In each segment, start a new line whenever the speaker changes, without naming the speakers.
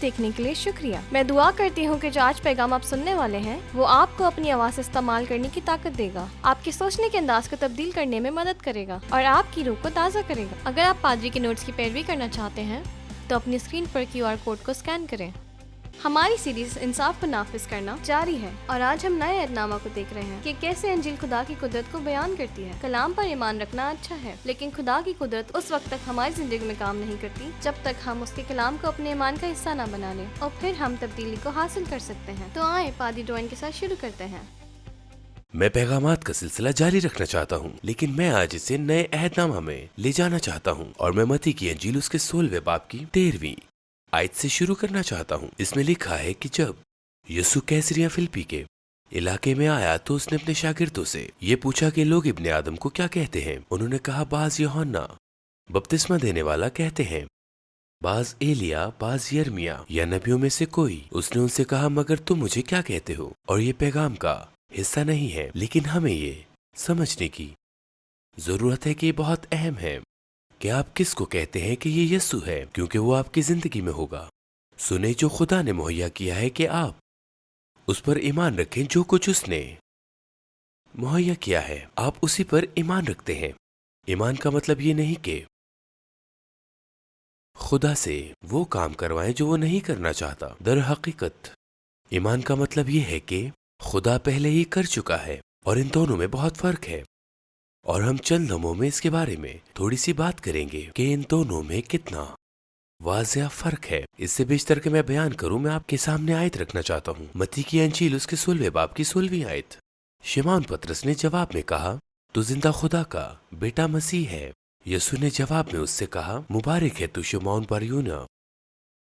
دیکھنے کے لیے شکریہ۔ میں دعا کرتی ہوں کہ جو آج پیغام آپ سننے والے ہیں وہ آپ کو اپنی آواز استعمال کرنے کی طاقت دے گا، آپ کے سوچنے کے انداز کو تبدیل کرنے میں مدد کرے گا اور آپ کی روح کو تازہ کرے گا۔ اگر آپ پادری کے نوٹس کی پیروی کرنا چاہتے ہیں تو اپنی اسکرین پر QR کوڈ کو اسکین کریں۔ ہماری سیریز انصاف کو نافذ کرنا جاری ہے اور آج ہم نئے عہد نامہ کو دیکھ رہے ہیں کہ کیسے انجیل خدا کی قدرت کو بیان کرتی ہے۔ کلام پر ایمان رکھنا اچھا ہے، لیکن خدا کی قدرت اس وقت تک ہماری زندگی میں کام نہیں کرتی جب تک ہم اس کے کلام کو اپنے ایمان کا حصہ نہ بنا لیں، اور پھر ہم تبدیلی کو حاصل کر سکتے ہیں۔ تو آئیں پادری ڈوین کے ساتھ شروع کرتے ہیں۔
میں پیغامات کا سلسلہ جاری رکھنا چاہتا ہوں، لیکن میں آج اسے نئے عہد نامہ میں لے جانا چاہتا ہوں، اور میں متی کی انجیل اس کے 16ویں باب کی 13ویں آیت سے شروع کرنا چاہتا ہوں۔ اس میں لکھا ہے کہ جب یسوع کیسریا فلپی کے علاقے میں آیا تو اس نے اپنے شاگردوں سے یہ پوچھا کہ لوگ ابن آدم کو کیا کہتے ہیں۔ انہوں نے کہا، بعض یوحنا بپتسمہ دینے والا کہتے ہیں، بعض ایلیا، بعض یرمیا یا نبیوں میں سے کوئی۔ اس نے ان سے کہا، مگر تم مجھے کیا کہتے ہو؟ اور یہ پیغام کا حصہ نہیں ہے، لیکن ہمیں یہ سمجھنے کی ضرورت ہے کہ یہ بہت اہم ہے کہ آپ کس کو کہتے ہیں کہ یہ یسوع ہے، کیونکہ وہ آپ کی زندگی میں ہوگا۔ سنیں جو خدا نے مہیا کیا ہے کہ آپ اس پر ایمان رکھیں، جو کچھ اس نے مہیا کیا ہے آپ اسی پر ایمان رکھتے ہیں۔ ایمان کا مطلب یہ نہیں کہ خدا سے وہ کام کروائیں جو وہ نہیں کرنا چاہتا۔ در حقیقت ایمان کا مطلب یہ ہے کہ خدا پہلے ہی کر چکا ہے، اور ان دونوں میں بہت فرق ہے، اور ہم چند لمحوں میں اس کے بارے میں تھوڑی سی بات کریں گے کہ ان دونوں میں کتنا واضح فرق ہے۔ اس سے بیشتر کہ میں بیان کروں، میں آپ کے سامنے آیت رکھنا چاہتا ہوں، متی کی انجیل اس کے 16ویں باب کی 16ویں آیت۔ شمعون پطرس نے جواب میں کہا، تو زندہ خدا کا بیٹا مسیح ہے۔ یسوع نے جواب میں اس سے کہا، مبارک ہے تو شمعون بر یونا،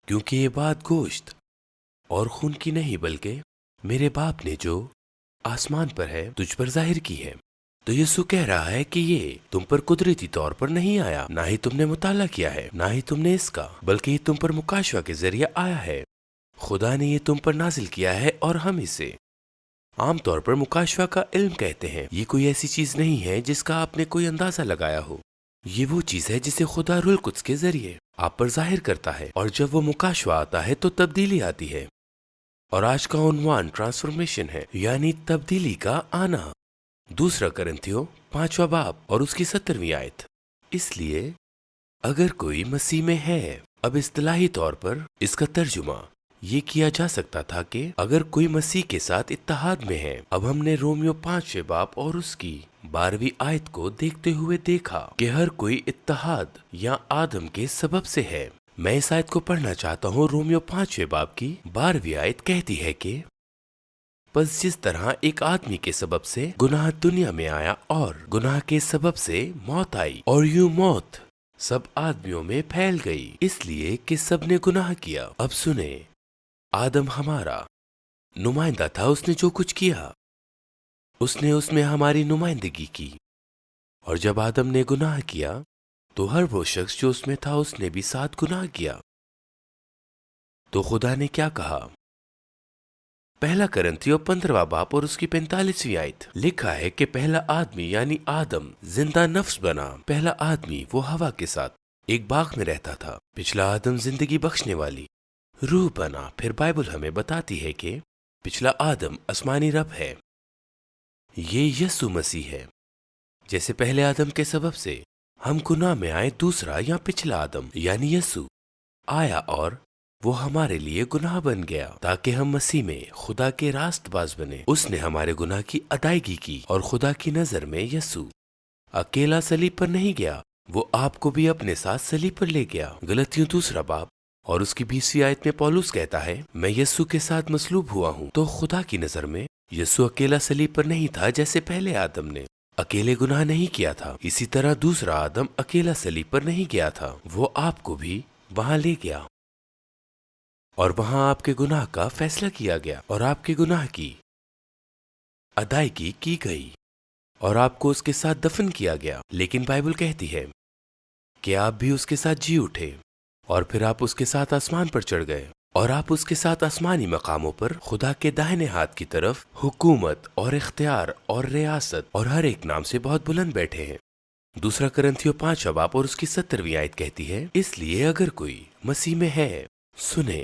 کیونکہ یہ بات گوشت اور خون کی نہیں بلکہ میرے باپ نے جو آسمان پر ہے تجھ پر ظاہر کی ہے۔ تو یسوع کہہ رہا ہے کہ یہ تم پر قدرتی طور پر نہیں آیا، نہ ہی تم نے مطالعہ کیا ہے، نہ ہی تم نے اس کا، بلکہ یہ تم پر مکاشفہ کے ذریعے آیا ہے۔ خدا نے یہ تم پر نازل کیا ہے، اور ہم اسے عام طور پر مکاشفہ کا علم کہتے ہیں۔ یہ کوئی ایسی چیز نہیں ہے جس کا آپ نے کوئی اندازہ لگایا ہو، یہ وہ چیز ہے جسے خدا روح القدس کے ذریعے آپ پر ظاہر کرتا ہے، اور جب وہ مکاشفہ آتا ہے تو تبدیلی آتی ہے۔ اور آج کا عنوان ٹرانسفارمیشن ہے، یعنی تبدیلی کا آنا۔ دوسرا کرنتھیوں 5واں باب اور اس کی 17ویں آیت۔ اس لیے اگر کوئی مسیح میں ہے، اب اصطلاحی طور پر اس کا ترجمہ یہ کیا جا سکتا تھا کہ اگر کوئی مسیح کے ساتھ اتحاد میں ہے۔ اب ہم نے رومیو 5ویں باب اور اس کی 12ویں آیت کو دیکھتے ہوئے دیکھا کہ ہر کوئی اتحاد یا آدم کے سبب سے ہے۔ میں اس آیت کو پڑھنا چاہتا ہوں۔ رومیو 5ویں باب کی 12ویں آیت کہتی ہے کہ پس جس طرح ایک آدمی کے سبب سے گناہ دنیا میں آیا، اور گناہ کے سبب سے موت آئی، اور یوں موت سب آدمیوں میں پھیل گئی، اس لیے کہ سب نے گناہ کیا۔ اب سنیں، آدم ہمارا نمائندہ تھا، اس نے جو کچھ کیا اس نے اس میں ہماری نمائندگی کی، اور جب آدم نے گناہ کیا تو ہر وہ شخص جو اس میں تھا اس نے بھی ساتھ گناہ کیا۔ تو خدا نے کیا کہا؟ پہلا کرنتھیوں 15واں باب اور اس کی 45ویں آیت لکھا ہے کہ پہلا آدمی یعنی آدم زندہ نفس بنا۔ پہلا آدمی وہ ہوا کے ساتھ ایک باغ میں رہتا تھا۔ پچھلا آدم زندگی بخشنے والی روح بنا۔ پھر بائبل ہمیں بتاتی ہے کہ پچھلا آدم آسمانی رب ہے، یہ یسوع مسیح ہے۔ جیسے پہلے آدم کے سبب سے ہم گناہ میں آئے، دوسرا یا پچھلا آدم یعنی یسوع آیا اور وہ ہمارے لیے گناہ بن گیا تاکہ ہم مسیح میں خدا کے راست باز بنے۔ اس نے ہمارے گناہ کی ادائیگی کی، اور خدا کی نظر میں یسوع اکیلا صلیب پر نہیں گیا، وہ آپ کو بھی اپنے ساتھ صلیب پر لے گیا۔ غلطیوں 2 باب اور اس کی 20ویں آیت میں پولس کہتا ہے، میں یسوع کے ساتھ مصلوب ہوا ہوں۔ تو خدا کی نظر میں یسوع اکیلا صلیب پر نہیں تھا، جیسے پہلے آدم نے اکیلے گناہ نہیں کیا تھا، اسی طرح دوسرا آدم اکیلا صلیب پر نہیں گیا تھا، وہ آپ کو بھی وہاں لے گیا، اور وہاں آپ کے گناہ کا فیصلہ کیا گیا، اور آپ کے گناہ کی ادائیگی کی گئی، اور آپ کو اس کے ساتھ دفن کیا گیا۔ لیکن بائبل کہتی ہے کہ آپ بھی اس کے ساتھ جی اٹھے، اور پھر آپ اس کے ساتھ آسمان پر چڑھ گئے، اور آپ اس کے ساتھ آسمانی مقاموں پر خدا کے داہنے ہاتھ کی طرف حکومت اور اختیار اور ریاست اور ہر ایک نام سے بہت بلند بیٹھے ہیں۔ دوسرا کرنتھیوں 5واں باب اور اس کی 17ویں آیت کہتی ہے، اس لیے اگر کوئی مسیح میں ہے، سنیں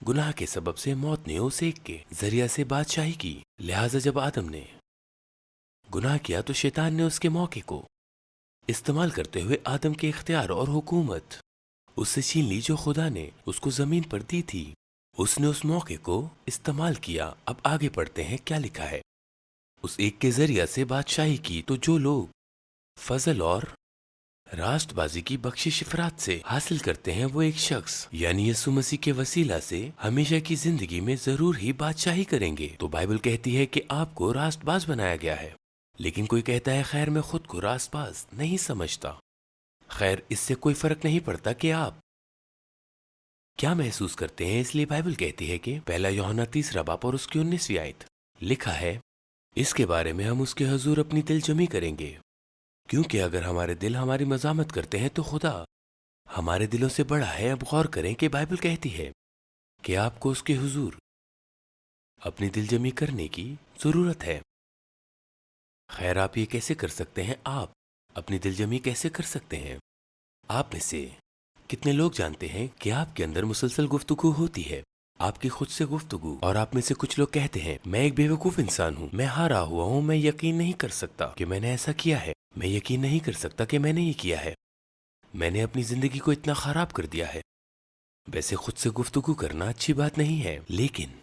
گناہ کے سبب سے موت نے اس ایک کے ذریعہ سے بادشاہی کی، لہٰذا جب آدم نے گناہ کیا تو شیطان نے اس کے موقع کو استعمال کرتے ہوئے آدم کے اختیار اور حکومت اس سے چھین لی جو خدا نے اس کو زمین پر دی تھی۔ اس نے اس موقع کو استعمال کیا۔ اب آگے پڑھتے ہیں کیا لکھا ہے۔ اس ایک کے ذریعہ سے بادشاہی کی تو جو لوگ فضل اور راست بازی کی بخشش افراد سے حاصل کرتے ہیں وہ ایک شخص یعنی یسوع مسیح کے وسیلہ سے ہمیشہ کی زندگی میں ضرور ہی بادشاہی کریں گے۔ تو بائبل کہتی ہے کہ آپ کو راست باز بنایا گیا ہے، لیکن کوئی کہتا ہے خیر میں خود کو راست باز نہیں سمجھتا۔ خیر اس سے کوئی فرق نہیں پڑتا کہ آپ کیا محسوس کرتے ہیں، اس لیے بائبل کہتی ہے کہ پہلا یوحنا 3 باب اور اس کی 19 آیت لکھا ہے، اس کے بارے میں ہم اس کے حضور اپنی دل جمی کریں گے، کیونکہ اگر ہمارے دل ہماری مذمت کرتے ہیں تو خدا ہمارے دلوں سے بڑا ہے۔ اب غور کریں کہ بائبل کہتی ہے کہ آپ کو اس کے حضور اپنی دل جمی کرنے کی ضرورت ہے۔ خیر آپ یہ کیسے کر سکتے ہیں؟ آپ اپنی دل جمی کیسے کر سکتے ہیں؟ آپ میں سے کتنے لوگ جانتے ہیں کہ آپ کے اندر مسلسل گفتگو ہوتی ہے، آپ کی خود سے گفتگو، اور آپ میں سے کچھ لوگ کہتے ہیں میں ایک بیوقوف انسان ہوں، میں ہارا ہوا ہوں، میں یقین نہیں کر سکتا کہ میں نے ایسا کیا ہے، میں یقین نہیں کر سکتا کہ میں نے یہ کیا ہے، میں نے اپنی زندگی کو اتنا خراب کر دیا ہے۔ ویسے خود سے گفتگو کرنا اچھی بات نہیں ہے، لیکن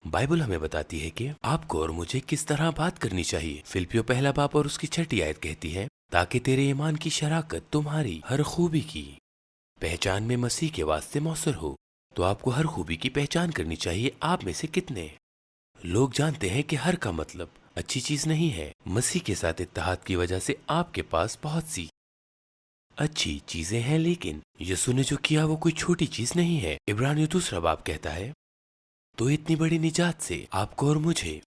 بائبل ہمیں بتاتی ہے کہ آپ کو اور مجھے کس طرح بات کرنی چاہیے۔ فلپیو 1 اور اس کی 6 آیت کہتی ہے، تاکہ تیرے ایمان کی شراکت تمہاری ہر خوبی کی پہچان میں مسیح کے واسطے موثر ہو۔ تو آپ کو ہر خوبی کی پہچان کرنی چاہیے۔ آپ میں سے کتنے لوگ جانتے ہیں کہ ہر کا مطلب اچھی چیز نہیں ہے؟ مسیح کے ساتھ اتحاد کی وجہ سے آپ کے پاس بہت سی اچھی چیزیں ہیں، لیکن یسوع نے جو کیا وہ کوئی چھوٹی چیز نہیں ہے۔ عبرانیوں 2 باب کہتا ہے، تو اتنی بڑی نجات سے آپ کو اور مجھے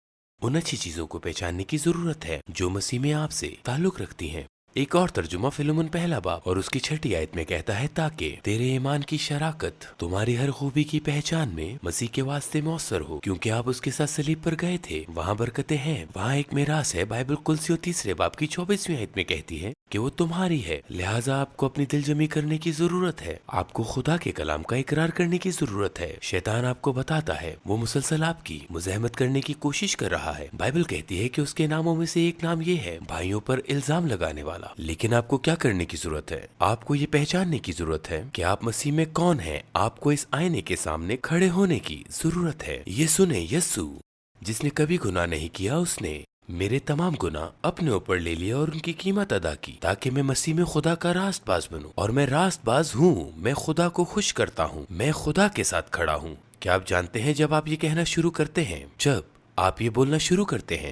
ان اچھی چیزوں کو پہچاننے کی ضرورت ہے جو مسیح میں آپ سے تعلق رکھتی ہیں۔ ایک اور ترجمہ فلمون 1 باب اور اس کی 6 آیت میں کہتا ہے، تاکہ تیرے ایمان کی شراکت تمہاری ہر خوبی کی پہچان میں مسیح کے واسطے موثر ہو، کیونکہ آپ اس کے ساتھ صلیب پر گئے تھے، وہاں برکتیں ہیں، وہاں ایک میراث ہے۔ بائبل کلسیوں 3 باب کی 24 آیت میں کہتی ہے کہ وہ تمہاری ہے، لہٰذا آپ کو اپنی دل جمی کرنے کی ضرورت ہے، آپ کو خدا کے کلام کا اقرار کرنے کی ضرورت ہے۔ شیطان آپ کو بتاتا ہے، وہ مسلسل آپ کی مزاحمت کرنے کی کوشش کر رہا ہے۔ بائبل کہتی ہے کہ اس کے ناموں میں سے ایک نام یہ ہے، بھائیوں پر الزام لگانے والا۔ لیکن آپ کو کیا کرنے کی ضرورت ہے؟ آپ کو یہ پہچاننے کی ضرورت ہے کہ آپ مسیح میں کون ہیں۔ آپ کو اس آئینے کے سامنے کھڑے ہونے کی ضرورت ہے۔ یہ سنیں، یسوع جس نے کبھی گناہ نہیں کیا، اس نے میرے تمام گناہ اپنے اوپر لے لیا اور ان کی قیمت ادا کی، تاکہ میں مسیح میں خدا کا راست باز بنوں۔ اور میں راست باز ہوں، میں خدا کو خوش کرتا ہوں، میں خدا کے ساتھ کھڑا ہوں۔ کیا آپ جانتے ہیں جب آپ یہ کہنا شروع کرتے ہیں، جب آپ یہ بولنا شروع کرتے ہیں،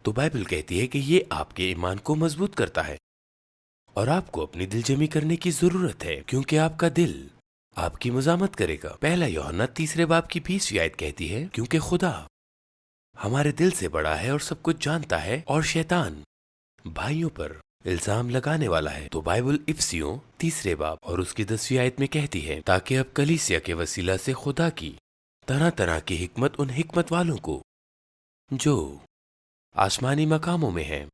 تو بائبل کہتی ہے کہ یہ آپ کے ایمان کو مضبوط کرتا ہے، اور آپ کو اپنی دل جمی کرنے کی ضرورت ہے، کیونکہ آپ کا دل آپ کی مزاحمت کرے گا۔ پہلا یوحنا 3 باب کی 20 آیت کہتی ہے، کیونکہ خدا ہمارے دل سے بڑا ہے اور سب کچھ جانتا ہے، اور شیطان بھائیوں پر الزام لگانے والا ہے۔ تو بائبل افسیوں 3 باب اور اس کی 10 آیت میں کہتی ہے، تاکہ اب کلیسیا کے وسیلہ سے خدا کی طرح طرح کی حکمت ان حکمت والوں کو جو آسمانی مقاموں میں ہیں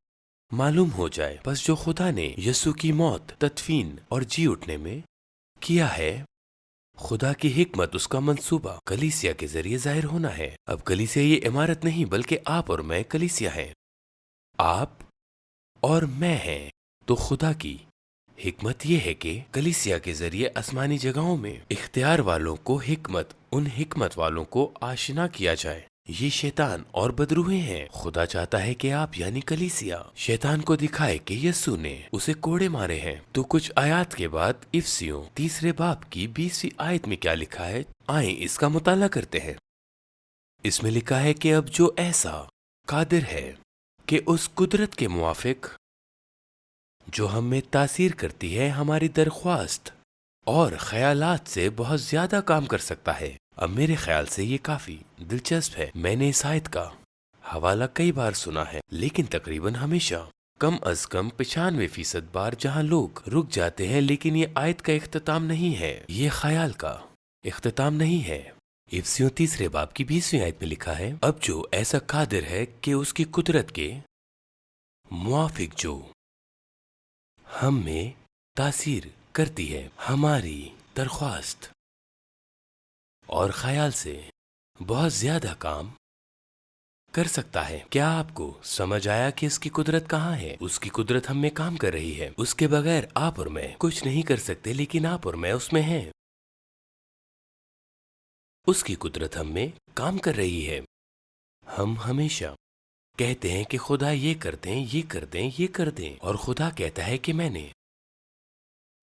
معلوم ہو جائے۔ بس جو خدا نے یسوع کی موت، تدفین اور جی اٹھنے میں کیا ہے، خدا کی حکمت، اس کا منصوبہ کلیسیا کے ذریعے ظاہر ہونا ہے۔ اب کلیسیا یہ عمارت نہیں بلکہ آپ اور میں کلیسیا ہیں، آپ اور میں ہیں۔ تو خدا کی حکمت یہ ہے کہ کلیسیا کے ذریعے آسمانی جگہوں میں اختیار والوں کو حکمت، ان حکمت والوں کو آشنا کیا جائے۔ یہ شیطان اور بدروہیں ہیں۔ خدا چاہتا ہے کہ آپ یعنی کلیسیا شیطان کو دکھائے کہ یسوع نے اسے کوڑے مارے ہیں۔ تو کچھ آیات کے بعد افسیوں 3 باب کی 20 آیت میں کیا لکھا ہے، آئیں اس کا مطالعہ کرتے ہیں۔ اس میں لکھا ہے کہ اب جو ایسا قادر ہے کہ اس قدرت کے موافق جو ہم میں تاثیر کرتی ہے، ہماری درخواست اور خیالات سے بہت زیادہ کام کر سکتا ہے۔ اب میرے خیال سے یہ کافی دلچسپ ہے۔ میں نے اس آیت کا حوالہ کئی بار سنا ہے، لیکن تقریباً ہمیشہ کم از کم 95% بار جہاں لوگ رک جاتے ہیں، لیکن یہ آیت کا اختتام نہیں ہے، یہ خیال کا اختتام نہیں ہے۔ افسیوں 3 باب کی 20 آیت میں لکھا ہے، اب جو ایسا قادر ہے کہ اس کی قدرت کے موافق جو ہم میں تاثیر کرتی ہے، ہماری درخواست اور خیال سے بہت زیادہ کام کر سکتا ہے۔ کیا آپ کو سمجھ آیا کہ اس کی قدرت کہاں ہے؟ اس کی قدرت ہم میں کام کر رہی ہے۔ اس کے بغیر آپ اور میں کچھ نہیں کر سکتے، لیکن آپ اور میں اس میں ہیں۔ اس کی قدرت ہم میں کام کر رہی ہے۔ ہم ہمیشہ کہتے ہیں کہ خدا یہ کر دیں، یہ کر دیں، یہ کر دیں، اور خدا کہتا ہے کہ میں نے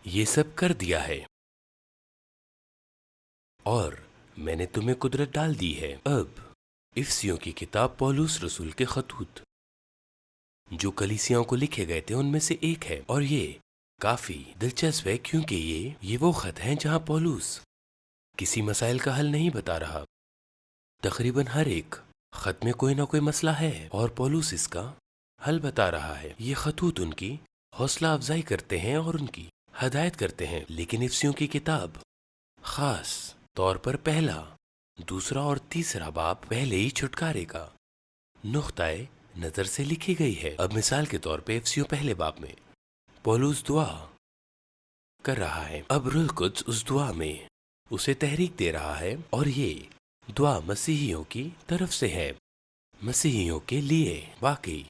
یہ سب کر دیا ہے اور میں نے تمہیں قدرت ڈال دی ہے۔ اب افسیوں کی کتاب پولس رسول کے خطوط جو کلیسیاؤں کو لکھے گئے تھے ان میں سے ایک ہے، اور یہ کافی دلچسپ ہے کیونکہ یہ وہ خط ہیں جہاں پولس کسی مسائل کا حل نہیں بتا رہا۔ تقریباً ہر ایک خط میں کوئی نہ کوئی مسئلہ ہے اور پولس اس کا حل بتا رہا ہے۔ یہ خطوط ان کی حوصلہ افزائی کرتے ہیں اور ان کی ہدایت کرتے ہیں، لیکن افسیوں کی کتاب خاص طور پر پہلا، دوسرا اور تیسرا باب پہلے ہی چھٹکارے کا نقطۂ نظر سے لکھی گئی ہے۔ اب مثال کے طور پہ افسیوں پہلے باب میں پولس دعا کر رہا ہے۔ اب روح القدس اس دعا میں اسے تحریک دے رہا ہے، اور یہ دعا مسیحیوں کی طرف سے ہے، مسیحیوں کے لیے۔ واقعی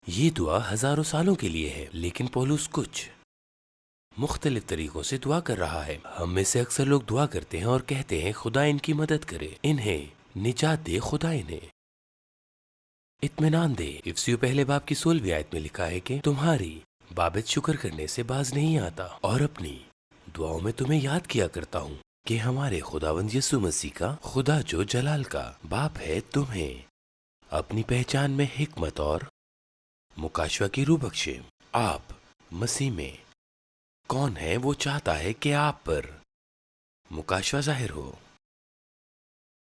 یہ دعا ہزاروں سالوں کے لیے ہے، لیکن پولس کچھ مختلف طریقوں سے دعا کر رہا ہے۔ ہم میں سے اکثر لوگ دعا کرتے ہیں اور کہتے ہیں خدا ان کی مدد کرے، انہیں نجات دے، خدا انہیں اطمینان دے۔ افسیوں پہلے باب کی 16ویں آیت میں لکھا ہے کہ تمہاری بابت شکر کرنے سے باز نہیں آتا، اور اپنی دعاؤں میں تمہیں یاد کیا کرتا ہوں کہ ہمارے خداوند یسوع مسیح کا خدا جو جلال کا باپ ہے تمہیں اپنی پہچان میں حکمت اور مکاشفہ کی روح بخشے۔ آپ مسیح میں کون ہے؟ وہ چاہتا ہے کہ آپ پر مکاشفہ ظاہر ہو۔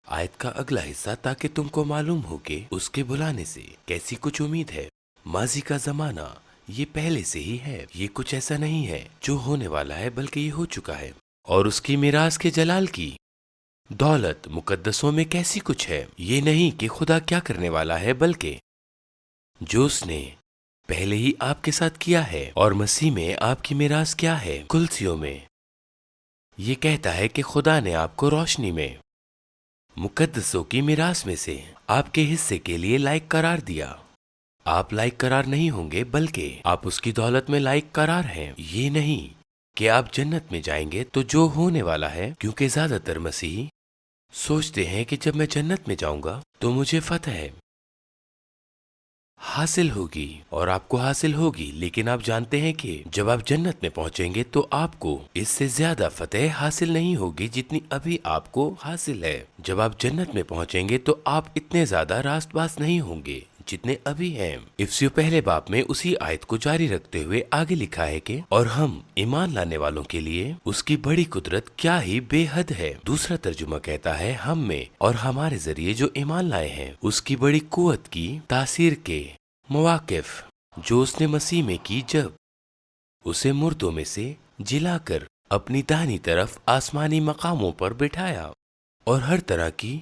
آیت کا اگلا حصہ، تاکہ تم کو معلوم ہو کہ اس کے بلانے سے کیسی کچھ امید ہے۔ ماضی کا زمانہ یہ پہلے سے ہی ہے، یہ کچھ ایسا نہیں ہے جو ہونے والا ہے، بلکہ یہ ہو چکا ہے۔ اور اس کی میراث کے جلال کی دولت مقدسوں میں کیسی کچھ ہے، یہ نہیں کہ خدا کیا کرنے والا ہے، بلکہ جو اس نے پہلے ہی آپ کے ساتھ کیا ہے۔ اور مسیح میں آپ کی میراث کیا ہے؟ کلسیوں میں یہ کہتا ہے کہ خدا نے آپ کو روشنی میں مقدسوں کی میراث میں سے آپ کے حصے کے لیے لائق قرار دیا۔ آپ لائق قرار نہیں ہوں گے، بلکہ آپ اس کی دولت میں لائق قرار ہیں۔ یہ نہیں کہ آپ جنت میں جائیں گے تو جو ہونے والا ہے، کیونکہ زیادہ تر مسیحی سوچتے ہیں کہ جب میں جنت میں جاؤں گا تو مجھے فتح حاصل ہوگی، اور آپ کو حاصل ہوگی، لیکن آپ جانتے ہیں کہ جب آپ جنت میں پہنچیں گے تو آپ کو اس سے زیادہ فتح حاصل نہیں ہوگی جتنی ابھی آپ کو حاصل ہے۔ جب آپ جنت میں پہنچیں گے تو آپ اتنے زیادہ راست باز نہیں ہوں گے جتنے ابھی ہیں۔ افسیوں پہلے باب میں اسی آیت کو جاری رکھتے ہوئے آگے لکھا ہے کہ اور ہم ایمان لانے والوں کے لیے اس کی بڑی قدرت کیا ہی بے حد ہے۔ دوسرا ترجمہ کہتا ہے ہم میں اور ہمارے ذریعے جو ایمان لائے ہیں اس کی بڑی قوت کی تاثیر کے مواقف جو اس نے مسیح میں کی، جب اسے مردوں میں سے جلا کر اپنی داہنی طرف آسمانی مقاموں پر بٹھایا، اور ہر طرح کی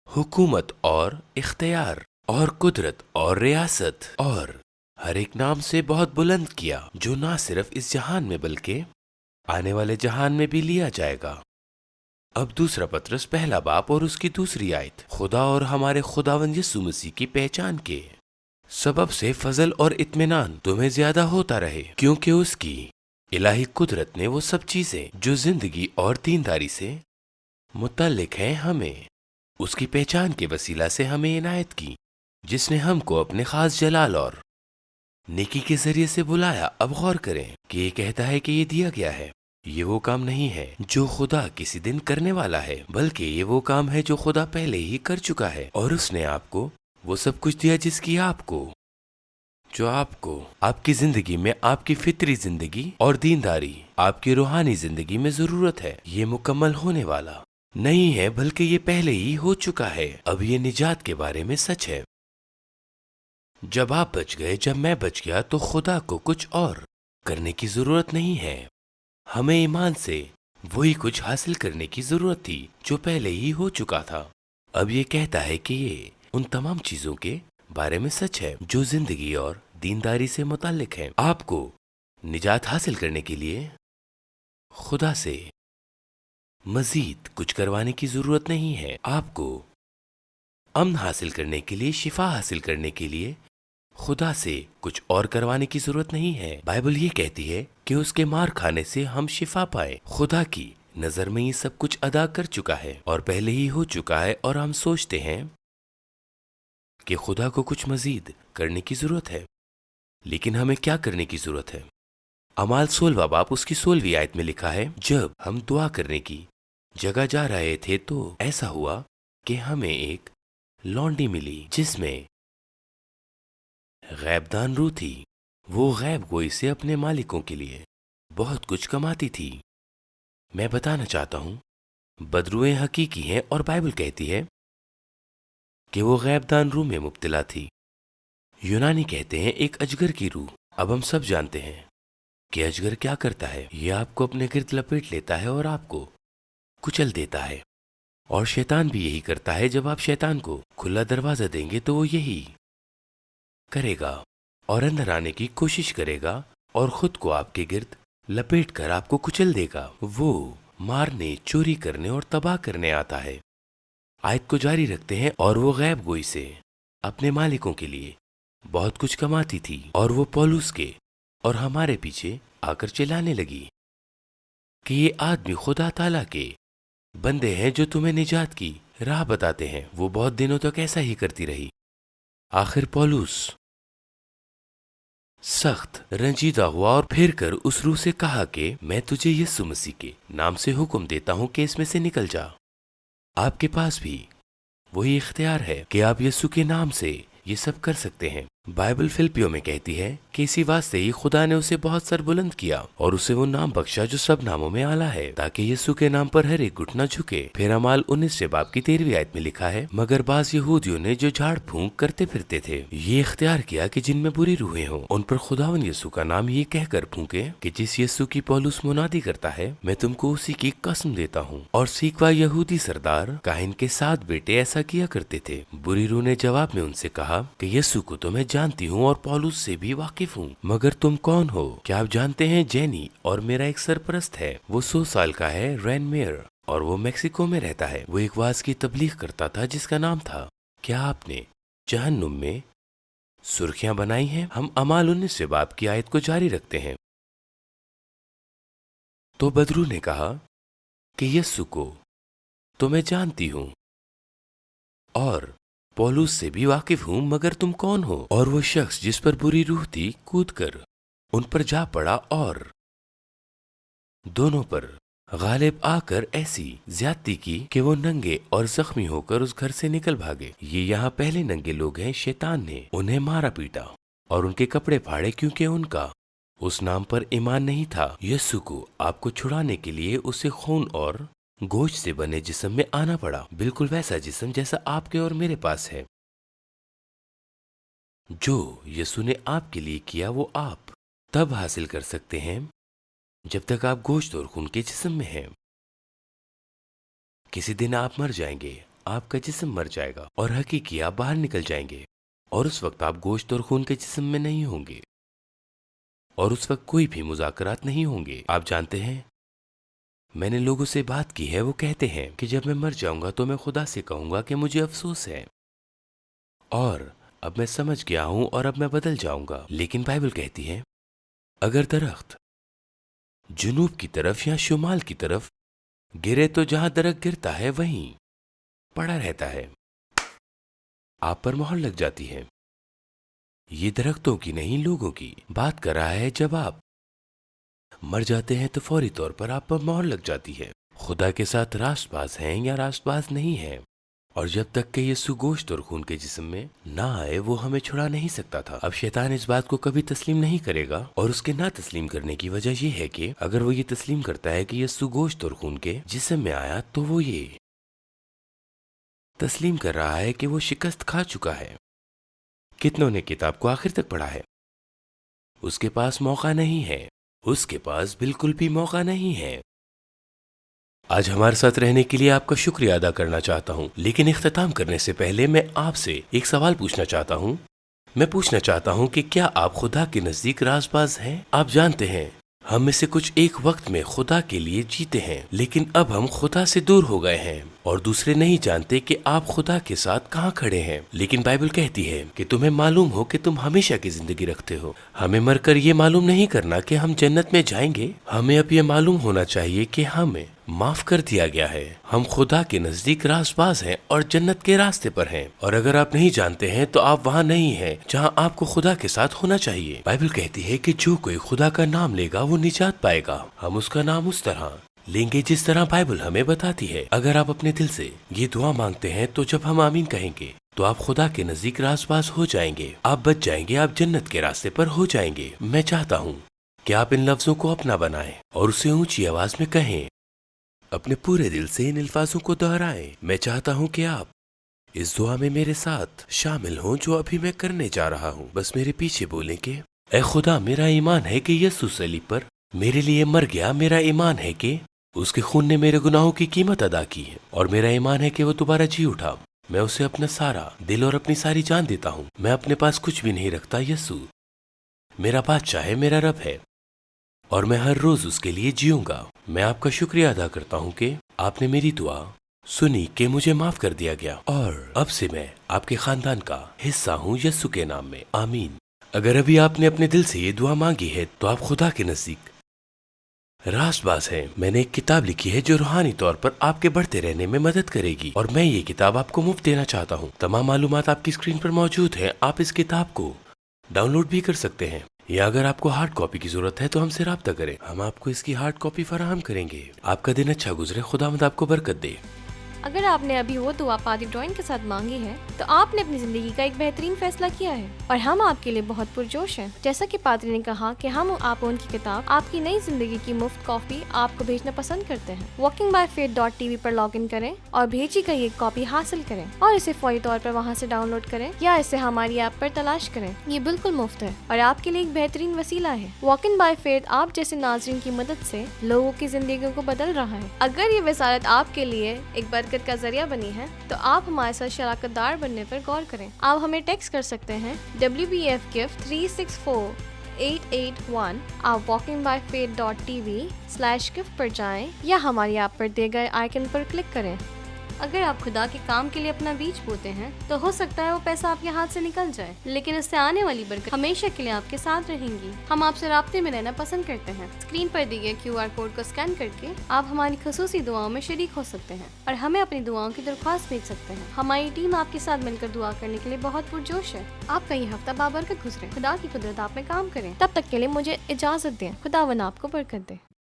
حکومت اور اختیار اور قدرت اور ریاست اور ہر ایک نام سے بہت بلند کیا، جو نہ صرف اس جہان میں بلکہ آنے والے جہان میں بھی لیا جائے گا۔ اب دوسرا پطرس پہلا باب اور اس کی دوسری آیت، خدا اور ہمارے خداوند یسوع مسیح کی پہچان کے سبب سے فضل اور اطمینان تمہیں زیادہ ہوتا رہے، کیونکہ اس کی الہی قدرت نے وہ سب چیزیں جو زندگی اور دینداری سے متعلق ہیں ہمیں اس کی پہچان کے وسیلہ سے ہمیں عنایت کی، جس نے ہم کو اپنے خاص جلال اور نیکی کے ذریعے سے بلایا۔ اب غور کریں کہ یہ کہتا ہے کہ یہ دیا گیا ہے۔ یہ وہ کام نہیں ہے جو خدا کسی دن کرنے والا ہے، بلکہ یہ وہ کام ہے جو خدا پہلے ہی کر چکا ہے، اور اس نے آپ کو وہ سب کچھ دیا جس کی آپ کو آپ کی زندگی میں، آپ کی فطری زندگی اور دینداری، آپ کی روحانی زندگی میں ضرورت ہے۔ یہ مکمل ہونے والا نہیں ہے، بلکہ یہ پہلے ہی ہو چکا ہے۔ اب یہ نجات کے بارے میں سچ ہے۔ جب آپ بچ گئے، جب میں بچ گیا، تو خدا کو کچھ اور کرنے کی ضرورت نہیں ہے۔ ہمیں ایمان سے وہی کچھ حاصل کرنے کی ضرورت تھی جو پہلے ہی ہو چکا تھا۔ اب یہ کہتا ہے کہ یہ ان تمام چیزوں کے بارے میں سچ ہے جو زندگی اور دینداری سے متعلق ہیں۔ آپ کو نجات حاصل کرنے کے لیے خدا سے مزید کچھ کروانے کی ضرورت نہیں ہے. آپ کو امن حاصل کرنے کے لیے، شفا حاصل کرنے کے لیے خدا سے کچھ اور کروانے کی ضرورت نہیں ہے. بائبل یہ کہتی ہے کہ اس کے مار کھانے سے ہم شفا پائے. خدا کی نظر میں یہ سب کچھ ادا کر چکا ہے اور پہلے ہی ہو چکا ہے، اور ہم سوچتے ہیں کہ خدا کو کچھ مزید کرنے کی ضرورت ہے. لیکن ہمیں کیا کرنے کی ضرورت ہے؟ اعمال 16 باب اس کی 16ویں آیت میں لکھا ہے، جب ہم دعا کرنے کی جگہ جا رہے تھے تو ایسا ہوا کہ ہمیں ایک لونڈی ملی جس میں غیب دان روح تھی. وہ غیب گوئی سے اپنے مالکوں کے لیے بہت کچھ کماتی تھی. میں بتانا چاہتا ہوں بدروئیں حقیقی ہیں، اور بائبل کہتی ہے کہ وہ غیب دان روح میں مبتلا تھی. یونانی کہتے ہیں ایک اجگر کی روح. اب ہم سب جانتے ہیں کہ اجگر کیا کرتا ہے. یہ آپ کو اپنے گرد لپیٹ لیتا ہے اور آپ کو کچل دیتا ہے. اور شیطان بھی یہی کرتا ہے. جب آپ شیطان کو کھلا دروازہ دیں گے تو وہ یہی کرے گا اور اندر آنے کی کوشش کرے گا اور خود کو آپ کے گرد لپیٹ کر آپ کو کچل دے گا. وہ مارنے، چوری کرنے اور تباہ کرنے آتا ہے. آیت کو جاری رکھتے ہیں، اور وہ غیب گوئی سے اپنے مالکوں کے لیے بہت کچھ کماتی تھی. اور وہ پولس کے اور ہمارے پیچھے آ کر چلانے لگی کہ یہ آدمی خدا تعالیٰ کے بندے ہیں جو تمہیں نجات کی راہ بتاتے ہیں. وہ بہت دنوں تک ایسا ہی کرتی رہی. آخر پولس سخت رنجیدہ ہوا اور پھر کر اس روح سے کہا کہ میں تجھے یسوع مسیح کے نام سے حکم دیتا ہوں کہ اس میں سے نکل جا. آپ کے پاس بھی وہی اختیار ہے کہ آپ یسوع کے نام سے یہ سب کر سکتے ہیں. بائبل فلپیوں میں کہتی ہے کہ اسی واسطے ہی خدا نے اسے بہت سر بلند کیا اور اسے وہ نام بخشا جو سب ناموں میں اعلیٰ ہے، تاکہ یسوع کے نام پر ہر ایک گھٹنا جھکے. پھر اعمال 19 باب کی 13ویں آیت میں لکھا ہے، مگر بعض یہودیوں نے جو جھاڑ پھونک کرتے پھرتے تھے یہ اختیار کیا کہ جن میں بری روحیں ہوں ان پر خداوند یسوع کا نام یہ کہہ کر پھونکے کہ جس یسوع کی پولس منادی کرتا ہے میں تم کو اسی کی قسم دیتا ہوں. اور سیکوا یہودی سردار کاہن کے 7 بیٹے ایسا کیا کرتے تھے. بری روح نے جواب میں ان سے کہا کہ یسوع کو تو میں جانتی ہوں اور پولس سے بھی واقف ہوں، مگر تم کون ہو؟ کیا آپ جانتے ہیں جینی اور میرا ایک سرپرست ہے، وہ 100 سال کا ہے، رین میئر، اور وہ میکسیکو میں رہتا ہے. وہ ایک واز کی تبلیغ کرتا تھا جس کا نام تھا کیا آپ نے جہنم میں سرخیاں بنائی ہیں. ہم اعمال 19 باب کی آیت کو جاری رکھتے ہیں. تو بدرو نے کہا کہ یسوع کو تو میں جانتی ہوں اور پولس سے بھی واقف ہوں، مگر تم کون ہو؟ اور وہ شخص جس پر بری روح تھی کود کر ان پر جا پڑا اور دونوں پر غالب آ کر ایسی زیادتی کی کہ وہ ننگے اور زخمی ہو کر اس گھر سے نکل بھاگے. یہ یہاں پہلے ننگے لوگ ہیں. شیطان نے انہیں مارا پیٹا اور ان کے کپڑے پھاڑے کیونکہ ان کا اس نام پر ایمان نہیں تھا. یسوع کو آپ کو چھڑانے کے لیے اسے خون اور گوشت سے بنے جسم میں آنا پڑا، بالکل ویسا جسم جیسا آپ کے اور میرے پاس ہے. جو یسوع نے آپ کے لیے کیا وہ آپ تب حاصل کر سکتے ہیں جب تک آپ گوشت اور خون کے جسم میں ہیں. کسی دن آپ مر جائیں گے، آپ کا جسم مر جائے گا اور حقیقی آپ باہر نکل جائیں گے، اور اس وقت آپ گوشت اور خون کے جسم میں نہیں ہوں گے، اور اس وقت کوئی بھی مذاکرات نہیں ہوں گے. آپ جانتے ہیں میں نے لوگوں سے بات کی ہے، وہ کہتے ہیں کہ جب میں مر جاؤں گا تو میں خدا سے کہوں گا کہ مجھے افسوس ہے اور اب میں سمجھ گیا ہوں اور اب میں بدل جاؤں گا. لیکن بائبل کہتی ہے اگر درخت جنوب کی طرف یا شمال کی طرف گرے تو جہاں درخت گرتا ہے وہیں پڑا رہتا ہے. آپ پر مہر لگ جاتی ہے. یہ درختوں کی نہیں لوگوں کی بات کر رہا ہے. جب آپ مر جاتے ہیں تو فوری طور پر آپ پر مہر لگ جاتی ہے. خدا کے ساتھ راست باز ہیں یا راست باز نہیں ہیں، اور جب تک کہ یسوع گوشت اور خون کے جسم میں نہ آئے وہ ہمیں چھڑا نہیں سکتا تھا. اب شیطان اس بات کو کبھی تسلیم نہیں کرے گا، اور اس کے نہ تسلیم کرنے کی وجہ یہ ہے کہ اگر وہ یہ تسلیم کرتا ہے کہ یسوع گوشت اور خون کے جسم میں آیا تو وہ یہ تسلیم کر رہا ہے کہ وہ شکست کھا چکا ہے. کتنوں نے کتاب کو آخر تک پڑھا ہے؟ اس کے پاس موقع نہیں ہے، اس کے پاس بالکل بھی موقع نہیں ہے. آج ہمارے ساتھ رہنے کے لیے آپ کا شکریہ ادا کرنا چاہتا ہوں، لیکن اختتام کرنے سے پہلے میں آپ سے ایک سوال پوچھنا چاہتا ہوں. میں پوچھنا چاہتا ہوں کہ کیا آپ خدا کے نزدیک راز باز ہیں؟ آپ جانتے ہیں ہم میں سے کچھ ایک وقت میں خدا کے لیے جیتے ہیں، لیکن اب ہم خدا سے دور ہو گئے ہیں اور دوسرے نہیں جانتے کہ آپ خدا کے ساتھ کہاں کھڑے ہیں۔ لیکن بائبل کہتی ہے کہ تمہیں معلوم ہو کہ تم ہمیشہ کی زندگی رکھتے ہو۔ ہمیں مر کر یہ معلوم نہیں کرنا کہ ہم جنت میں جائیں گے، ہمیں اب یہ معلوم ہونا چاہیے کہ ہمیں معاف کر دیا گیا ہے، ہم خدا کے نزدیک راز باز ہیں اور جنت کے راستے پر ہیں۔ اور اگر آپ نہیں جانتے ہیں تو آپ وہاں نہیں ہیں جہاں آپ کو خدا کے ساتھ ہونا چاہیے۔ بائبل کہتی ہے کہ جو کوئی خدا کا نام لے گا وہ نجات پائے گا۔ ہم اس کا نام اس طرح لیں گے جس طرح بائبل ہمیں بتاتی ہے۔ اگر آپ اپنے دل سے یہ دعا مانگتے ہیں تو جب ہم آمین کہیں گے تو آپ خدا کے نزدیک راز باز ہو جائیں گے، آپ بچ جائیں گے، آپ جنت کے راستے پر ہو جائیں گے۔ میں چاہتا ہوں کہ آپ ان لفظوں کو اپنا بنائیں اور اسے اونچی آواز میں کہیں، اپنے پورے دل سے ان الفاظوں کو دہرائیں۔ میں چاہتا ہوں کہ آپ اس دعا میں میرے ساتھ شامل ہوں جو ابھی میں کرنے جا رہا ہوں۔ بس میرے پیچھے بولیں کہ اے خدا، میرا ایمان ہے کہ یسوع صلیب پر میرے لیے مر گیا، میرا ایمان ہے کہ اس کے خون نے میرے گناہوں کی قیمت ادا کی ہے، اور میرا ایمان ہے کہ وہ دوبارہ جی اٹھا۔ میں اسے اپنا سارا دل اور اپنی ساری جان دیتا ہوں۔ میں اپنے پاس کچھ بھی نہیں رکھتا۔ یسوع میرا بادشاہ ہے، میرا رب ہے، اور میں ہر روز اس کے لیے جیوں گا۔ میں آپ کا شکریہ ادا کرتا ہوں کہ آپ نے میری دعا سنی کہ مجھے معاف کر دیا گیا، اور اب سے میں آپ کے خاندان کا حصہ ہوں، یسوع کے نام میں، آمین۔ اگر ابھی آپ نے اپنے دل سے یہ دعا مانگی ہے تو آپ خدا کے نزدیک راز باز ہیں۔ میں نے ایک کتاب لکھی ہے جو روحانی طور پر آپ کے بڑھتے رہنے میں مدد کرے گی، اور میں یہ کتاب آپ کو مفت دینا چاہتا ہوں۔ تمام معلومات آپ کی اسکرین پر موجود ہیں۔ آپ اس کتاب کو ڈاؤن لوڈ بھی کر سکتے ہیں، یا اگر آپ کو ہارڈ کاپی کی ضرورت ہے تو ہم سے رابطہ کریں، ہم آپ کو اس کی ہارڈ کاپی فراہم کریں گے۔ آپ کا دن اچھا گزرے، خداوند آپ کو برکت دے۔
اگر آپ نے ابھی وہ دعا پادری ڈرائن کے ساتھ مانگی ہے تو آپ نے اپنی زندگی کا ایک بہترین فیصلہ کیا ہے، اور ہم آپ کے لیے بہت پرجوش ہیں۔ جیسا کہ پادری نے کہا کہ ہم آپ ان کی کتاب آپ کی نئی زندگی کی مفت کاپی آپ کو بھیجنا پسند کرتے ہیں۔ walkingbyfaith.tv پر لاگ ان کریں اور بھیجی گئی ایک کاپی حاصل کریں، اور اسے فوری طور پر وہاں سے ڈاؤن لوڈ کریں یا اسے ہماری ایپ پر تلاش کریں۔ یہ بالکل مفت ہے اور آپ کے لیے ایک بہترین وسیلہ ہے۔ walking by faith آپ جیسے ناظرین کی مدد سے لوگوں کی زندگیوں کو بدل رہا ہے۔ اگر یہ وزارت آپ کے لیے ایک برکت کا ذریعہ بنی ہے تو آپ ہمارے ساتھ شراکت دار بننے پر غور کریں۔ آپ ہمیں ٹیکسٹ کر سکتے ہیں WBF gift 364881۔ آپ walkingbyfaith.tv/gift پر جائیں یا ہماری ایپ پر دیے گئے آئیکن پر کلک کریں۔ اگر آپ خدا کے کام کے لیے اپنا بیج بوتے ہیں تو ہو سکتا ہے وہ پیسہ آپ کے ہاتھ سے نکل جائے، لیکن اس سے آنے والی برکت ہمیشہ کے لیے آپ کے ساتھ رہیں گی۔ ہم آپ سے رابطے میں رہنا پسند کرتے ہیں۔ اسکرین پر دیے گئے QR کوڈ کو اسکین کر کے آپ ہماری خصوصی دعاؤں میں شریک ہو سکتے ہیں اور ہمیں اپنی دعاؤں کی درخواست بھیج سکتے ہیں۔ ہماری ٹیم آپ کے ساتھ مل کر دعا کرنے کے لیے بہت پرجوش ہے۔ آپ کا یہ ہفتہ بابرکت گزرے، خدا کی قدرت آپ میں کام کرے۔ تب تک کے لیے مجھے اجازت دیں، خداوند آپ کو برکت دے۔